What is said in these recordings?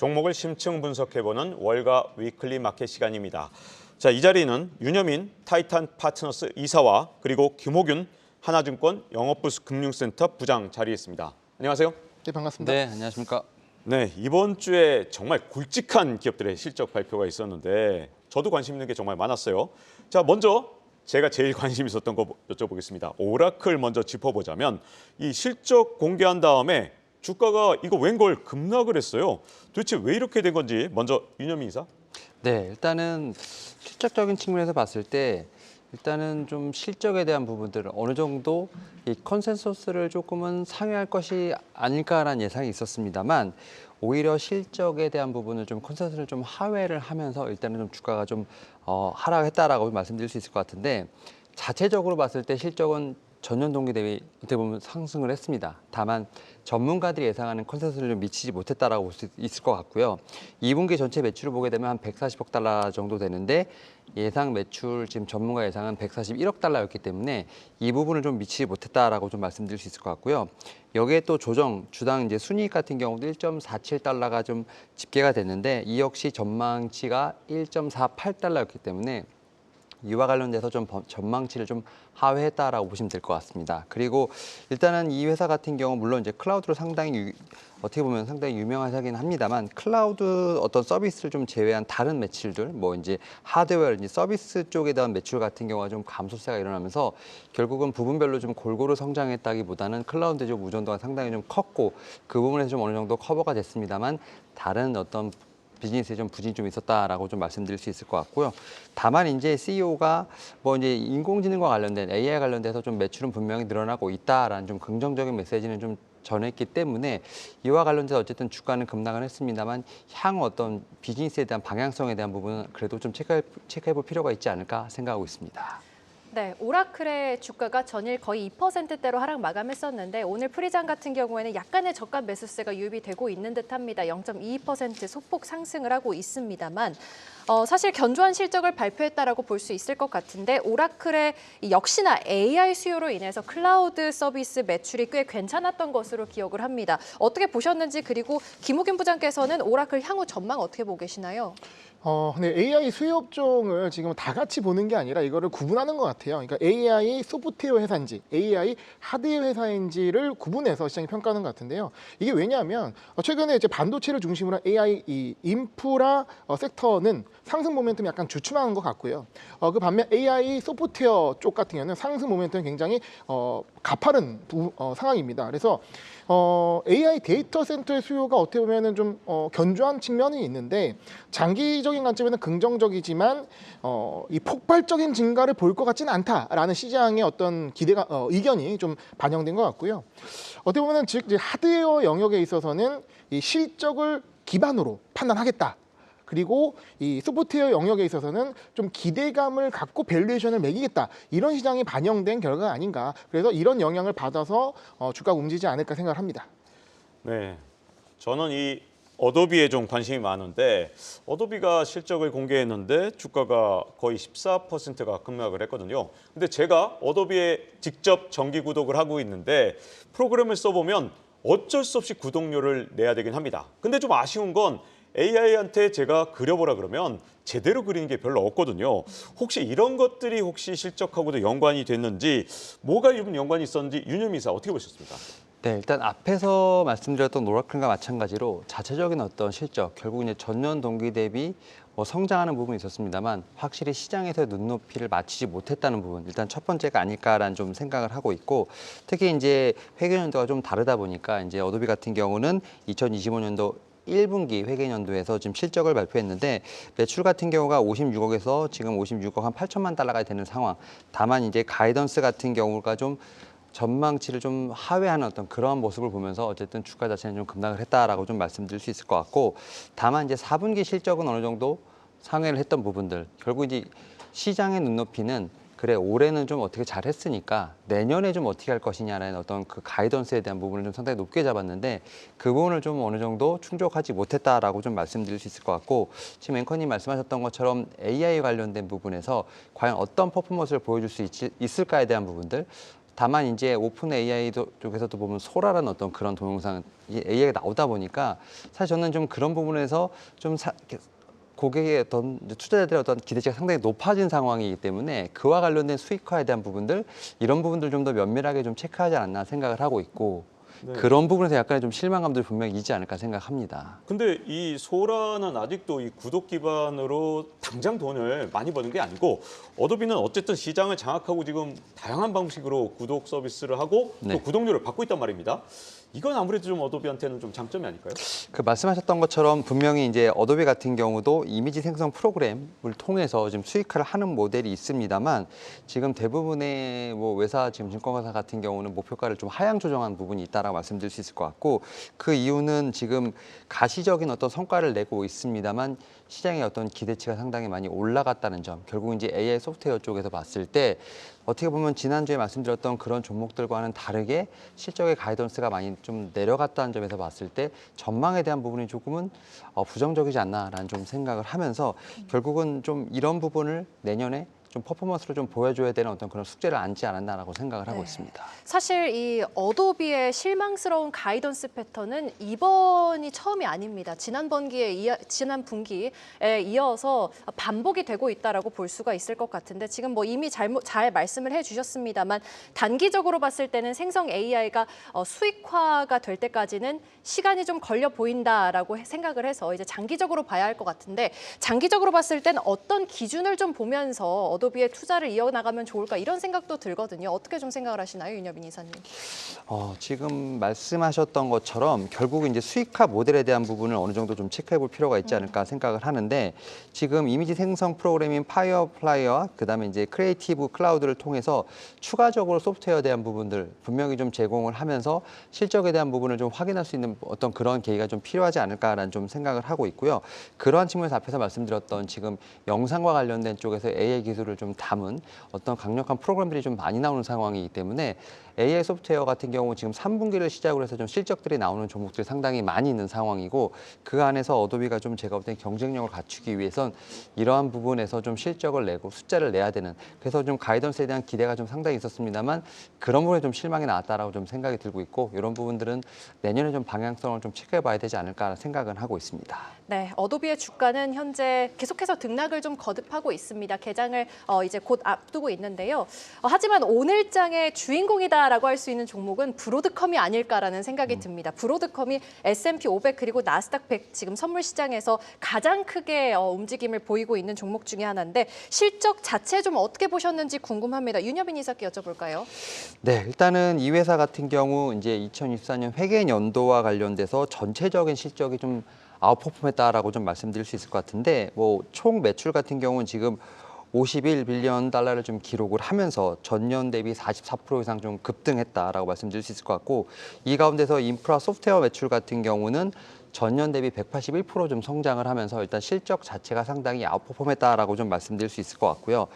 종목을 심층 분석해보는 월가 위클리 마켓 시간입니다. 자, 이 자리는 윤여민 타이탄 파트너스 이사와 그리고 김호균 하나증권 영업부스 금융센터 부장 자리했습니다. 안녕하세요. 네, 반갑습니다. 네, 안녕하십니까. 네, 이번 주에 정말 굵직한 기업들의 실적 발표가 있었는데 저도 관심 있는 게 정말 많았어요. 자, 먼저 제가 제일 관심 있었던 거 여쭤보겠습니다. 오라클 먼저 짚어보자면 이 실적 공개한 다음에 주가가 이거 웬걸 급락을 했어요. 도대체 왜 이렇게 된 건지 먼저 윤여민 이사. 네, 일단은 실적적인 측면에서 봤을 때 일단은 좀 실적에 대한 부분들은 어느 정도 이 컨센서스를 조금은 상회할 것이 아닐까라는 예상이 있었습니다만 오히려 실적에 대한 부분을 좀 컨센서스를 좀 하회를 하면서 일단은 좀 주가가 좀 하락했다라고 말씀드릴 수 있을 것 같은데 자체적으로 봤을 때 실적은 전년 동기 대비 어떻게 보면 상승을 했습니다. 다만 전문가들이 예상하는 컨센서스를 좀 미치지 못했다라고 볼 수 있을 것 같고요. 2분기 전체 매출을 보게 되면 한 140억 달러 정도 되는데 예상 매출 지금 전문가 예상은 141억 달러였기 때문에 이 부분을 좀 미치지 못했다라고 좀 말씀드릴 수 있을 것 같고요. 여기에 또 조정 주당 이제 순이익 같은 경우도 1.47달러가 좀 집계가 됐는데 이 역시 전망치가 1.48달러였기 때문에 이와 관련돼서 좀 전망치를 좀 하회했다라고 보시면 될 것 같습니다. 그리고 일단은 이 회사 같은 경우 물론 이제 클라우드로 상당히 어떻게 보면 상당히 유명한 회사긴 합니다만 클라우드 어떤 서비스를 좀 제외한 다른 매출들 뭐 이제 하드웨어 이제 서비스 쪽에 대한 매출 같은 경우가 좀 감소세가 일어나면서 결국은 부분별로 좀 골고루 성장했다기보다는 클라우드 쪽 의존도가 상당히 좀 컸고 그 부분에서 좀 어느 정도 커버가 됐습니다만 다른 어떤 비즈니스에 좀 부진이 좀 있었다라고 좀 말씀드릴 수 있을 것 같고요. 다만 이제 CEO가 뭐 이제 인공지능과 관련된 AI 관련돼서 좀 매출은 분명히 늘어나고 있다라는 좀 긍정적인 메시지는 좀 전했기 때문에 이와 관련돼서 어쨌든 주가는 급락은 했습니다만 향후 어떤 비즈니스에 대한 방향성에 대한 부분은 그래도 좀 체크해볼 필요가 있지 않을까 생각하고 있습니다. 네, 오라클의 주가가 전일 거의 2%대로 하락 마감했었는데 오늘 프리장 같은 경우에는 약간의 저가 매수세가 유입이 되고 있는 듯합니다. 0.22% 소폭 상승을 하고 있습니다만 사실 견조한 실적을 발표했다라고 볼 수 있을 것 같은데 오라클의 역시나 AI 수요로 인해서 클라우드 서비스 매출이 꽤 괜찮았던 것으로 기억을 합니다. 어떻게 보셨는지 그리고 김우균 부장께서는 오라클 향후 전망 어떻게 보고 계시나요? 근데 AI 수요 업종을 지금 다 같이 보는 게 아니라 이거를 구분하는 것 같아요. 그러니까 AI 소프트웨어 회사인지, AI 하드웨어 회사인지를 구분해서 시장이 평가하는 것 같은데요. 이게 왜냐하면 최근에 이제 반도체를 중심으로 한 AI 이 인프라 섹터는 상승 모멘텀이 약간 주춤하는 것 같고요. 그 반면 AI 소프트웨어 쪽 같은 경우는 상승 모멘텀이 굉장히 가파른 상황입니다. 그래서 AI 데이터 센터의 수요가 어떻게 보면은 좀 견조한 측면이 있는데 장기적인 관점에는 긍정적이지만 이 폭발적인 증가를 볼 것 같지는 않다라는 시장의 어떤 기대가 의견이 좀 반영된 것 같고요. 어떻게 보면은 즉 하드웨어 영역에 있어서는 이 실적을 기반으로 판단하겠다. 그리고 이 소프트웨어 영역에 있어서는 좀 기대감을 갖고 밸류에이션을 매기겠다. 이런 시장이 반영된 결과가 아닌가. 그래서 이런 영향을 받아서 주가가 움직이지 않을까 생각을 합니다. 네, 저는 이 어도비에 좀 관심이 많은데 어도비가 실적을 공개했는데 주가가 거의 14%가 급락을 했거든요. 근데 제가 어도비에 직접 정기 구독을 하고 있는데 프로그램을 써보면 어쩔 수 없이 구독료를 내야 되긴 합니다. 근데 좀 아쉬운 건 AI한테 제가 그려보라 그러면 제대로 그리는 게 별로 없거든요. 혹시 이런 것들이 혹시 실적하고도 연관이 됐는지 뭐가 연관이 있었는지 윤여민 이사 어떻게 보셨습니까? 네, 일단 앞에서 말씀드렸던 오라클과 마찬가지로 자체적인 어떤 실적, 결국 이제 전년 동기 대비 성장하는 부분이 있었습니다만 확실히 시장에서 눈높이를 맞추지 못했다는 부분, 일단 첫 번째가 아닐까라는 좀 생각을 하고 있고 특히 이제 회계연도가 좀 다르다 보니까 이제 어도비 같은 경우는 2025년도 1분기 회계연도에서 지금 실적을 발표했는데 매출 같은 경우가 56억에서 지금 56억 한 8천만 달러가 되는 상황. 다만 이제 가이던스 같은 경우가 좀 전망치를 좀 하회하는 어떤 그런 모습을 보면서 어쨌든 주가 자체는 좀 급락을 했다라고 좀 말씀드릴 수 있을 것 같고 다만 이제 4분기 실적은 어느 정도 상회를 했던 부분들 결국 이제 시장의 눈높이는 그래 올해는 좀 어떻게 잘했으니까 내년에 좀 어떻게 할 것이냐라는 어떤 그 가이던스에 대한 부분을 좀 상당히 높게 잡았는데 그 부분을 좀 어느 정도 충족하지 못했다라고 좀 말씀드릴 수 있을 것 같고 지금 앵커님 말씀하셨던 것처럼 AI 관련된 부분에서 과연 어떤 퍼포먼스를 보여줄 수 있을까에 대한 부분들 다만 이제 오픈 AI 쪽에서도 보면 소라라는 어떤 그런 동영상 AI가 나오다 보니까 사실 저는 좀 그런 부분에서 좀 고객의 어떤 투자자들의 어떤 기대치가 상당히 높아진 상황이기 때문에 그와 관련된 수익화에 대한 부분들 이런 부분들 좀 더 면밀하게 좀 체크하지 않나 생각을 하고 있고 네. 그런 부분에서 약간의 좀 실망감도 분명히 있지 않을까 생각합니다. 근데 이 소라는 아직도 이 구독 기반으로 당장 돈을 많이 버는 게 아니고 어도비는 어쨌든 시장을 장악하고 지금 다양한 방식으로 구독 서비스를 하고 또 네. 구독료를 받고 있단 말입니다. 이건 아무래도 좀 어도비한테는 좀 장점이 아닐까요? 그 말씀하셨던 것처럼 분명히 이제 어도비 같은 경우도 이미지 생성 프로그램을 통해서 지금 수익화를 하는 모델이 있습니다만 지금 대부분의 뭐 외사 지금 증권사 같은 경우는 목표가를 좀 하향 조정한 부분이 있다라고 말씀드릴 수 있을 것 같고 그 이유는 지금 가시적인 어떤 성과를 내고 있습니다만 시장의 어떤 기대치가 상당히 많이 올라갔다는 점, 결국 이제 AI 소프트웨어 쪽에서 봤을 때 어떻게 보면 지난주에 말씀드렸던 그런 종목들과는 다르게 실적의 가이던스가 많이 좀 내려갔다는 점에서 봤을 때 전망에 대한 부분이 조금은 부정적이지 않나라는 좀 생각을 하면서 결국은 좀 이런 부분을 내년에 좀 퍼포먼스로 좀 보여줘야 되는 어떤 그런 숙제를 안지 않았나라고 생각을 하고 있습니다. 사실 이 어도비의 실망스러운 가이던스 패턴은 이번이 처음이 아닙니다. 지난 분기에 이어서 반복이 되고 있다라고 볼 수가 있을 것 같은데 지금 뭐 이미 잘 말씀을 해주셨습니다만 단기적으로 봤을 때는 생성 AI가 수익화가 될 때까지는 시간이 좀 걸려 보인다라고 생각을 해서 이제 장기적으로 봐야 할 것 같은데 장기적으로 봤을 때는 어떤 기준을 좀 보면서 어도비의 투자를 이어나가면 좋을까 이런 생각도 들거든요. 어떻게 좀 생각을 하시나요, 윤여빈 이사님? 지금 말씀하셨던 것처럼 결국 이제 수익화 모델에 대한 부분을 어느 정도 좀 체크해 볼 필요가 있지 않을까 생각을 하는데 지금 이미지 생성 프로그램인 파이어플라이와 그다음에 이제 크리에이티브 클라우드를 통해서 추가적으로 소프트웨어에 대한 부분들 분명히 좀 제공을 하면서 실적에 대한 부분을 좀 확인할 수 있는 어떤 그런 계기가 좀 필요하지 않을까라는 좀 생각을 하고 있고요. 그러한 측면에서 앞에서 말씀드렸던 지금 영상과 관련된 쪽에서 AI 기술을 좀 담은 어떤 강력한 프로그램들이 좀 많이 나오는 상황이기 때문에 AI 소프트웨어 같은 경우 지금 3분기를 시작으로 해서 좀 실적들이 나오는 종목들이 상당히 많이 있는 상황이고 그 안에서 어도비가 좀 제가 볼 때 경쟁력을 갖추기 위해선 이러한 부분에서 좀 실적을 내고 숫자를 내야 되는 그래서 좀 가이던스에 대한 기대가 좀 상당히 있었습니다만 그런 부분에 좀 실망이 나왔다라고 좀 생각이 들고 있고 이런 부분들은 내년에 좀 방향성을 좀 체크해 봐야 되지 않을까 생각은 하고 있습니다. 네, 어도비의 주가는 현재 계속해서 등락을 좀 거듭하고 있습니다. 개장을 이제 곧 앞두고 있는데요. 하지만 오늘장의 주인공이다라고 할 수 있는 종목은 브로드컴이 아닐까라는 생각이 듭니다. 브로드컴이 S&P 500 그리고 나스닥 100 지금 선물 시장에서 가장 크게 움직임을 보이고 있는 종목 중에 하나인데 실적 자체 좀 어떻게 보셨는지 궁금합니다. 윤여빈 이사께 여쭤볼까요? 네, 일단은 이 회사 같은 경우 이제 2024년 회계 연도와 관련돼서 전체적인 실적이 좀 아웃퍼폼했다라고 좀 말씀드릴 수 있을 것 같은데 뭐 총 매출 같은 경우는 지금 51빌리언 달러를 좀 기록을 하면서 전년 대비 44% 이상 좀 급등했다라고 말씀드릴 수 있을 것 같고 이 가운데서 인프라 소프트웨어 매출 같은 경우는 전년 대비 181%좀 성장을 하면서 일단 실적 자체가 상당히 아웃퍼폼했다라고 좀 말씀드릴 수 있을 것 같고요.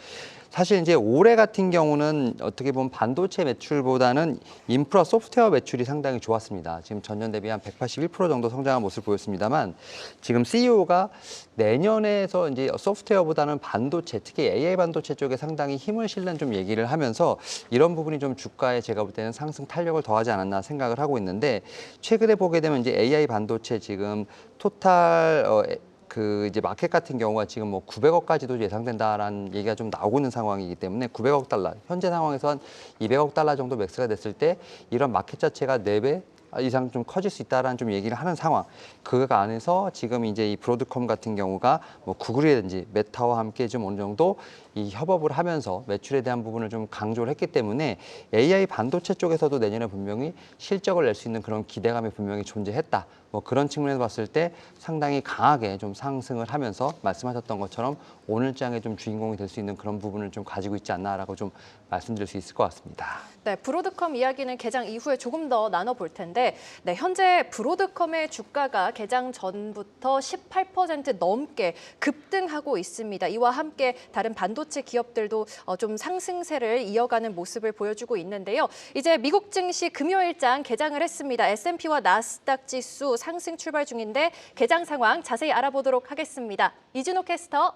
사실 이제 올해 같은 경우는 어떻게 보면 반도체 매출보다는 인프라 소프트웨어 매출이 상당히 좋았습니다. 지금 전년 대비 한 181% 정도 성장한 모습을 보였습니다만 지금 CEO가 내년에서 이제 소프트웨어보다는 반도체, 특히 AI 반도체 쪽에 상당히 힘을 실는 좀 얘기를 하면서 이런 부분이 좀 주가에 제가 볼 때는 상승 탄력을 더하지 않았나 생각을 하고 있는데 최근에 보게 되면 이제 AI 반도체 지금 토탈 그 이제 마켓 같은 경우가 지금 뭐 900억까지도 예상된다라는 얘기가 좀 나오고 있는 상황이기 때문에 900억 달러 현재 상황에서 한 200억 달러 정도 매스가 됐을 때 이런 마켓 자체가 4배 이상 좀 커질 수 있다라는 좀 얘기를 하는 상황. 그 안에서 지금 이제 이 브로드컴 같은 경우가 뭐 구글이라든지 메타와 함께 좀 어느 정도 이 협업을 하면서 매출에 대한 부분을 좀 강조를 했기 때문에 AI 반도체 쪽에서도 내년에 분명히 실적을 낼 수 있는 그런 기대감이 분명히 존재했다. 뭐 그런 측면에서 봤을 때 상당히 강하게 좀 상승을 하면서 말씀하셨던 것처럼 오늘장에 좀 주인공이 될 수 있는 그런 부분을 좀 가지고 있지 않나라고 좀 말씀드릴 수 있을 것 같습니다. 네, 브로드컴 이야기는 개장 이후에 조금 더 나눠볼 텐데 네, 현재 브로드컴의 주가가 개장 전부터 18% 넘게 급등하고 있습니다. 이와 함께 다른 반도체 기업들도 좀 상승세를 이어가는 모습을 보여주고 있는데요. 이제 미국 증시 금요일장 개장을 했습니다. S&P와 나스닥 지수 상승 출발 중인데 개장 상황 자세히 알아보도록 하겠습니다. 이준호 캐스터.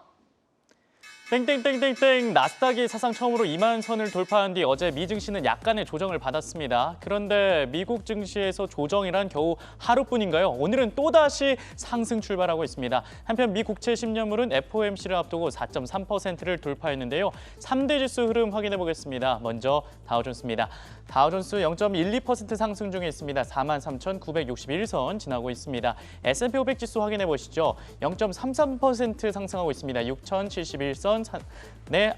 땡땡땡땡땡 나스닥이 사상 처음으로 2만 선을 돌파한 뒤 어제 미 증시는 약간의 조정을 받았습니다. 그런데 미국 증시에서 조정이란 겨우 하루뿐인가요? 오늘은 또다시 상승 출발하고 있습니다. 한편 미 국채 10년물은 FOMC를 앞두고 4.3%를 돌파했는데요. 3대 지수 흐름 확인해 보겠습니다. 먼저 다우존스입니다. 다우존스 0.12% 상승 중에 있습니다. 43,961선 지나고 있습니다. S&P 500 지수 확인해 보시죠. 0.33% 상승하고 있습니다. 6,071선 네,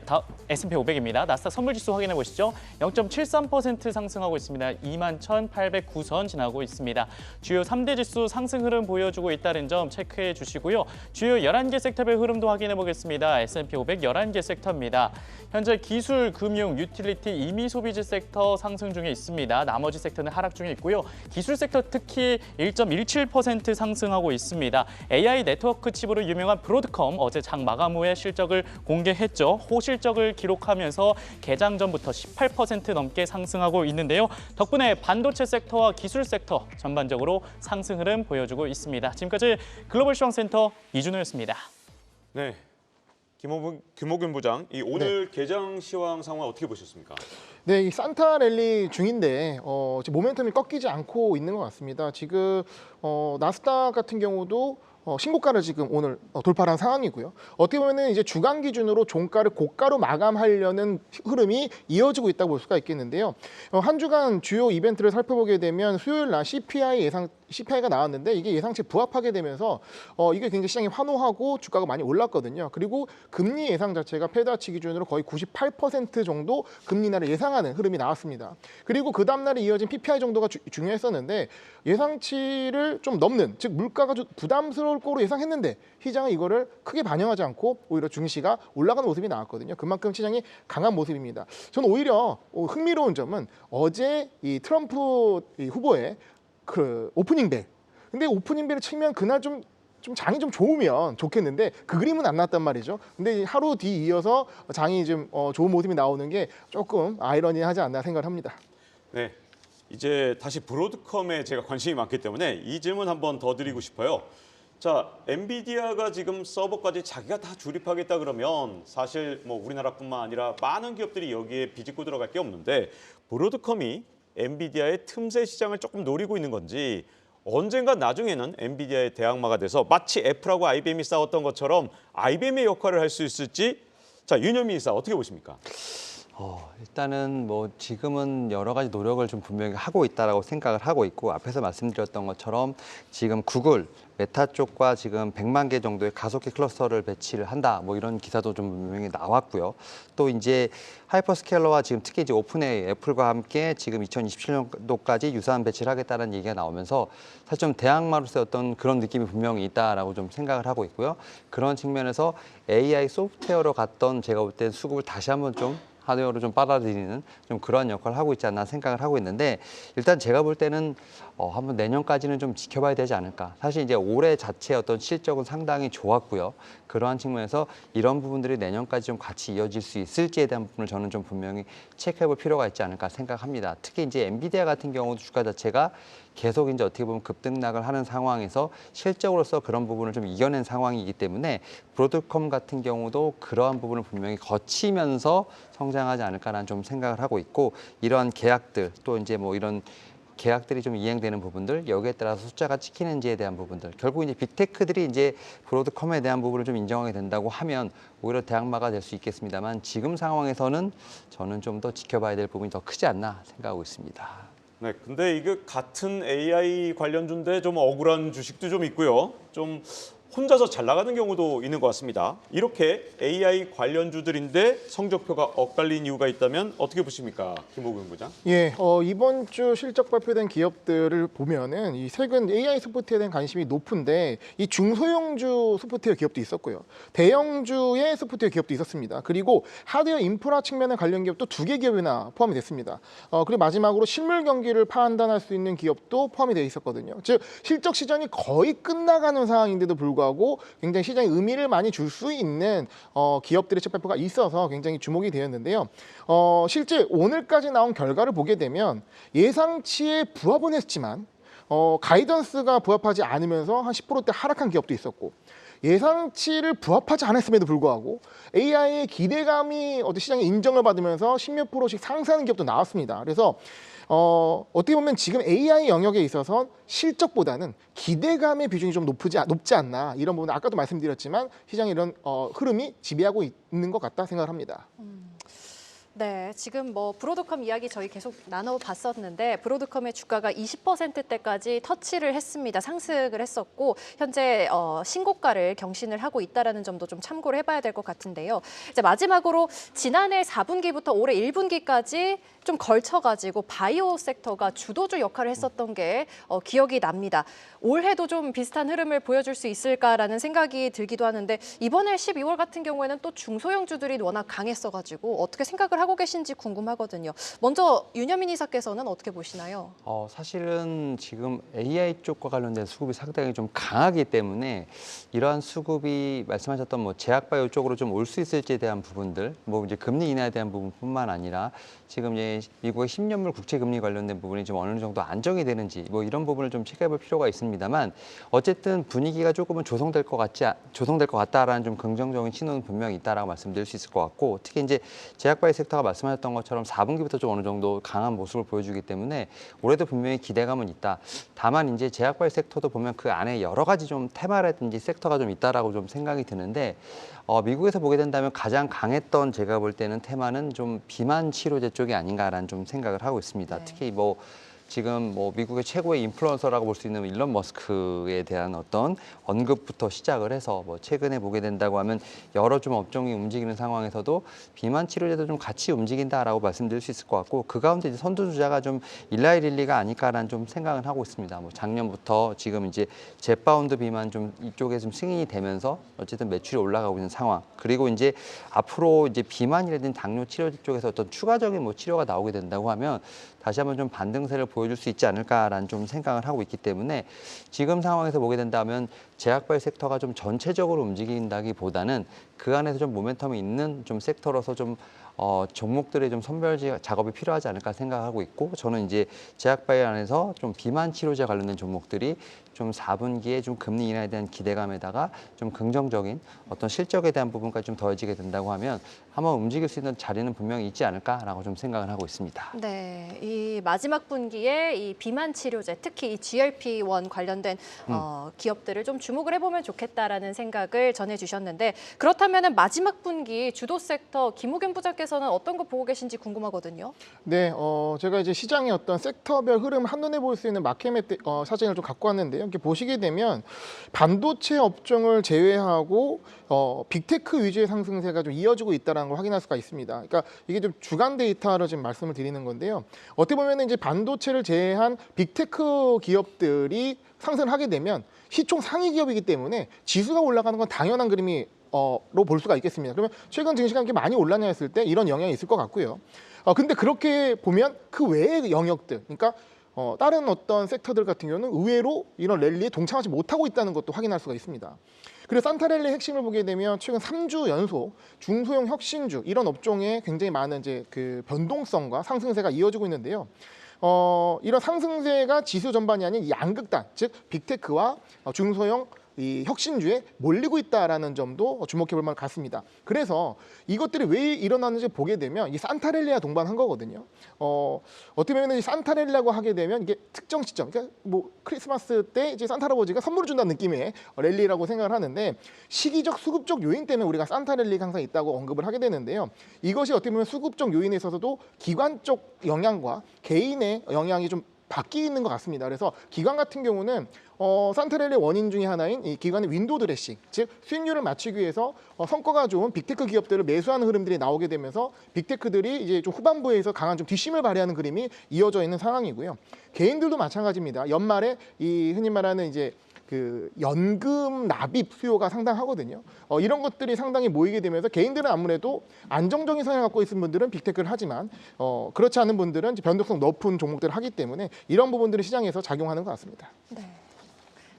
S&P 500입니다. 나스닥 선물 지수 확인해 보시죠. 0.73% 상승하고 있습니다. 21,809선 지나고 있습니다. 주요 3대 지수 상승 흐름 보여주고 있다는 점 체크해 주시고요. 주요 11개 섹터별 흐름도 확인해 보겠습니다. S&P 500 11개 섹터입니다. 현재 기술, 금융, 유틸리티, 임의 소비재 섹터 상승 중에 있습니다. 나머지 섹터는 하락 중에 있고요. 기술 섹터 특히 1.17% 상승하고 있습니다. AI 네트워크 칩으로 유명한 브로드컴 어제 장 마감 후에 실적을 공개했죠. 호실적을 기록하면서 개장 전부터 18% 넘게 상승하고 있는데요. 덕분에 반도체 섹터와 기술 sek터 전반적으로 상승 흐름 보여주고 있습니다. 지금까지 글로벌 시황센터 이준호였습니다. 네, 김호균 부장, 이 오늘 개장 시황 상황 어떻게 보셨습니까? 네, 이 산타 랠리 중인데 지금 모멘텀이 꺾이지 않고 있는 것 같습니다. 지금 나스닥 같은 경우도 신고가를 지금 오늘 돌파한 상황이고요. 어떻게 보면은 이제 주간 기준으로 종가를 고가로 마감하려는 흐름이 이어지고 있다고 볼 수가 있겠는데요. 한 주간 주요 이벤트를 살펴보게 되면 수요일 날 CPI가 나왔는데 이게 예상치 부합하게 되면서 이게 굉장히 시장이 환호하고 주가가 많이 올랐거든요. 그리고 금리 예상 자체가 페드와치 기준으로 거의 98% 정도 금리 인하를 예상하는 흐름이 나왔습니다. 그리고 그 다음 날에 이어진 PPI 정도가 중요했었는데 예상치를 좀 넘는, 즉 물가가 좀 부담스러울 거로 예상했는데 시장은 이거를 크게 반영하지 않고 오히려 증시가 올라가는 모습이 나왔거든요. 그만큼 시장이 강한 모습입니다. 저는 오히려 흥미로운 점은 어제 이 트럼프 후보의 그 오프닝 벨. 근데 오프닝 벨을 치면 그날 좀 장이 좀 좋으면 좋겠는데 그 그림은 안 났단 말이죠. 근데 하루 뒤 이어서 장이 좀 좋은 모습이 나오는 게 조금 아이러니하지 않나 생각을 합니다. 네, 이제 다시 브로드컴에 제가 관심이 많기 때문에 이 질문 한번 더 드리고 싶어요. 자, 엔비디아가 지금 서버까지 자기가 다 조립하겠다 그러면 사실 뭐 우리나라뿐만 아니라 많은 기업들이 여기에 비집고 들어갈 게 없는데 브로드컴이 엔비디아의 틈새 시장을 조금 노리고 있는 건지 언젠가 나중에는 엔비디아의 대항마가 돼서 마치 애플하고 IBM이 싸웠던 것처럼 IBM의 역할을 할 수 있을지, 자, 윤현미 이사 어떻게 보십니까? 일단은 뭐 지금은 여러 가지 노력을 좀 분명히 하고 있다라고 생각을 하고 있고, 앞에서 말씀드렸던 것처럼 지금 구글, 메타 쪽과 지금 100만 개 정도의 가속기 클러스터를 배치를 한다, 뭐 이런 기사도 좀 분명히 나왔고요. 또 이제 하이퍼스케일러와 지금 특히 이제 오픈AI, 애플과 함께 지금 2027년도까지 유사한 배치를 하겠다는 얘기가 나오면서 사실 좀 대항마로서의 어떤 그런 느낌이 분명히 있다라고 좀 생각을 하고 있고요. 그런 측면에서 AI 소프트웨어로 갔던 제가 볼 때 수급을 다시 한번 좀 하드웨어로 좀 빨아들이는 좀 그러한 역할을 하고 있지 않나 생각을 하고 있는데, 일단 제가 볼 때는 한번 내년까지는 좀 지켜봐야 되지 않을까. 사실 이제 올해 자체 어떤 실적은 상당히 좋았고요. 그러한 측면에서 이런 부분들이 내년까지 좀 같이 이어질 수 있을지에 대한 부분을 저는 좀 분명히 체크해볼 필요가 있지 않을까 생각합니다. 특히 이제 엔비디아 같은 경우도 주가 자체가 계속 이제 어떻게 보면 급등락을 하는 상황에서 실적으로서 그런 부분을 좀 이겨낸 상황이기 때문에 브로드컴 같은 경우도 그러한 부분을 분명히 거치면서 성장하지 않을까라는 좀 생각을 하고 있고, 이러한 계약들 또 이제 뭐 이런 계약들이 좀 이행되는 부분들, 여기에 따라서 숫자가 찍히는지에 대한 부분들, 결국 이제 빅테크들이 이제 브로드컴에 대한 부분을 좀 인정하게 된다고 하면 오히려 대항마가 될 수 있겠습니다만, 지금 상황에서는 저는 좀 더 지켜봐야 될 부분이 더 크지 않나 생각하고 있습니다. 네, 근데 이게 같은 AI 관련주인데 좀 억울한 주식도 좀 있고요. 좀 혼자서 잘 나가는 경우도 있는 것 같습니다. 이렇게 AI 관련주들인데 성적표가 엇갈린 이유가 있다면 어떻게 보십니까, 김호균 부장? 예, 이번 주 실적 발표된 기업들을 보면은 이 최근 AI 소프트웨어에 대한 관심이 높은데 이 중소형주 소프트웨어 기업도 있었고요, 대형주의 소프트웨어 기업도 있었습니다. 그리고 하드웨어 인프라 측면의 관련 기업도 2개 기업이나 포함이 됐습니다. 그리고 마지막으로 실물 경기를 판단할 수 있는 기업도 포함이 되어 있었거든요. 즉 실적 시즌이 거의 끝나가는 상황인데도 불구하고 굉장히 시장에 의미를 많이 줄 수 있는 기업들의 실적 발표가 있어서 굉장히 주목이 되었는데요. 실제 오늘까지 나온 결과를 보게 되면 예상치에 부합은 했지만 가이던스가 부합하지 않으면서 한 10%대 하락한 기업도 있었고 예상치를 부합하지 않았음에도 불구하고 AI의 기대감이 어떤 시장의 인정을 받으면서 10몇 %씩 상승하는 기업도 나왔습니다. 그래서 어떻게 보면 지금 AI 영역에 있어서 실적보다는 기대감의 비중이 좀 높지 않나 이런 부분 아까도 말씀드렸지만 시장의 이런 흐름이 지배하고 있는 것 같다 생각을 합니다. 네, 지금 뭐 브로드컴 이야기 저희 계속 나눠봤었는데 브로드컴의 주가가 20%대까지 터치를 했습니다. 상승을 했었고 현재 신고가를 경신을 하고 있다는 점도 좀 참고를 해봐야 될 것 같은데요. 이제 마지막으로 지난해 4분기부터 올해 1분기까지 좀 걸쳐가지고 바이오 섹터가 주도주 역할을 했었던 게 기억이 납니다. 올해도 좀 비슷한 흐름을 보여줄 수 있을까라는 생각이 들기도 하는데 이번에 12월 같은 경우에는 또 중소형주들이 워낙 강했어가지고 어떻게 생각을 하고 계신지 궁금하거든요. 먼저 윤여민 이사께서는 어떻게 보시나요? 사실은 지금 AI 쪽과 관련된 수급이 상당히 좀 강하기 때문에 이러한 수급이 말씀하셨던 뭐 제약바이오 쪽으로 좀 올 수 있을지에 대한 부분들, 뭐 이제 금리 인하에 대한 부분뿐만 아니라 지금 이제 미국의 10년물 국채 금리 관련된 부분이 좀 어느 정도 안정이 되는지 뭐 이런 부분을 좀 체크해볼 필요가 있습니다만 어쨌든 분위기가 조금은 조성될 것 같다라는 좀 긍정적인 신호는 분명히 있다라고 말씀드릴 수 있을 것 같고 특히 이제 제약바이오 섹터가 말씀하셨던 것처럼 4분기부터 좀 어느 정도 강한 모습을 보여주기 때문에 올해도 분명히 기대감은 있다. 다만 이제 제약바이오 섹터도 보면 그 안에 여러 가지 좀 테마라든지 섹터가 좀 있다라고 좀 생각이 드는데 미국에서 보게 된다면 가장 강했던 제가 볼 때는 테마는 좀 비만 치료제 쪽이 아닌가라는 좀 생각을 하고 있습니다. 네. 특히 뭐 지금 뭐 미국의 최고의 인플루언서라고 볼 수 있는 일론 머스크에 대한 어떤 언급부터 시작을 해서 뭐 최근에 보게 된다고 하면 여러 좀 업종이 움직이는 상황에서도 비만 치료제도 좀 같이 움직인다라고 말씀드릴 수 있을 것 같고 그 가운데 이제 선두주자가 좀 일라이 릴리가 아닐까라는 좀 생각은 하고 있습니다. 뭐 작년부터 지금 이제 젯바운드 비만 좀 이쪽에 좀 승인이 되면서 어쨌든 매출이 올라가고 있는 상황. 그리고 이제 앞으로 이제 비만이라든지 당뇨 치료제 쪽에서 어떤 추가적인 뭐 치료가 나오게 된다고 하면 다시 한번 좀 반등세를 보여줄 수 있지 않을까라는 좀 생각을 하고 있기 때문에 지금 상황에서 보게 된다면 제약바이오 섹터가 좀 전체적으로 움직인다기보다는 그 안에서 좀 모멘텀이 있는 좀 섹터로서 좀 종목들의 좀 선별 작업이 필요하지 않을까 생각하고 있고 저는 이제 제약바이오 안에서 좀 비만 치료제 관련된 종목들이 좀 4분기에 좀 금리 인하에 대한 기대감에다가 좀 긍정적인 어떤 실적에 대한 부분까지 좀 더해지게 된다고 하면 한번 움직일 수 있는 자리는 분명히 있지 않을까라고 좀 생각을 하고 있습니다. 네, 이 마지막 분기에 이 비만 치료제, 특히 이 GLP-1 관련된 기업들을 좀 주목을 해보면 좋겠다라는 생각을 전해주셨는데 그렇다면 마지막 분기 주도 섹터 김우겸 부장께서는 어떤 거 보고 계신지 궁금하거든요. 네, 제가 이제 시장의 어떤 섹터별 흐름 한눈에 볼 수 있는 마켓맵 사진을 좀 갖고 왔는데요. 이렇게 보시게 되면 반도체 업종을 제외하고 빅테크 위주의 상승세가 좀 이어지고 있다는 걸 확인할 수가 있습니다. 그러니까 이게 좀 주간 데이터로 지금 말씀을 드리는 건데요. 어떻게 보면 이제 반도체를 제외한 빅테크 기업들이 상승을 하게 되면 시총 상위 기업이기 때문에 지수가 올라가는 건 당연한 그림이 로 볼 수가 있겠습니다. 그러면 최근 증시가 이렇게 많이 올랐냐 했을 때 이런 영향이 있을 것 같고요. 근데 그렇게 보면 그 외의 영역들, 그러니까 다른 어떤 섹터들 같은 경우는 의외로 이런 랠리에 동참하지 못하고 있다는 것도 확인할 수가 있습니다. 그래서 산타랠리의 핵심을 보게 되면 최근 3주 연속 중소형 혁신주 이런 업종에 굉장히 많은 이제 그 변동성과 상승세가 이어지고 있는데요. 이런 상승세가 지수 전반이 아닌 양극단, 즉 빅테크와 중소형 이 혁신주에 몰리고 있다라는 점도 주목해 볼 만한 것 같습니다. 그래서 이것들이 왜 일어나는지 보게 되면 이 산타랠리와 동반한 거거든요. 어떻게 보면 이 산타랠리라고 하게 되면 이게 특정 시점, 그러니까 뭐 크리스마스 때 이제 산타 할아버지가 선물을 준다는 느낌의 랠리라고 생각을 하는데 시기적 수급적 요인 때문에 우리가 산타랠리가 항상 있다고 언급을 하게 되는데요. 이것이 어떻게 보면 수급적 요인에 있어서도 기관 쪽 영향과 개인의 영향이 좀 바뀌는 것 같습니다. 그래서 기관 같은 경우는 산타랠리 원인 중에 하나인 이 기관의 윈도우 드레싱, 즉 수익률을 맞추기 위해서 성과가 좋은 빅테크 기업들을 매수하는 흐름들이 나오게 되면서 빅테크들이 이제 좀 후반부에서 강한 좀 뒷심을 발휘하는 그림이 이어져 있는 상황이고요. 개인들도 마찬가지입니다. 연말에 이 흔히 말하는 이제 그 연금 납입 수요가 상당하거든요. 이런 것들이 상당히 모이게 되면서 개인들은 아무래도 안정적인 성향을 갖고 있는 분들은 빅테크를 하지만 그렇지 않은 분들은 변동성 높은 종목들을 하기 때문에 이런 부분들이 시장에서 작용하는 것 같습니다. 네.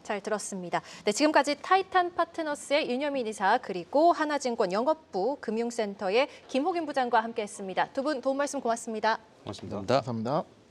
잘 들었습니다. 네, 지금까지 타이탄 파트너스의 윤여민 이사 그리고 하나증권 영업부 금융센터의 김호균 부장과 함께했습니다. 두 분 도움 말씀 고맙습니다. 고맙습니다. 감사합니다. 감사합니다.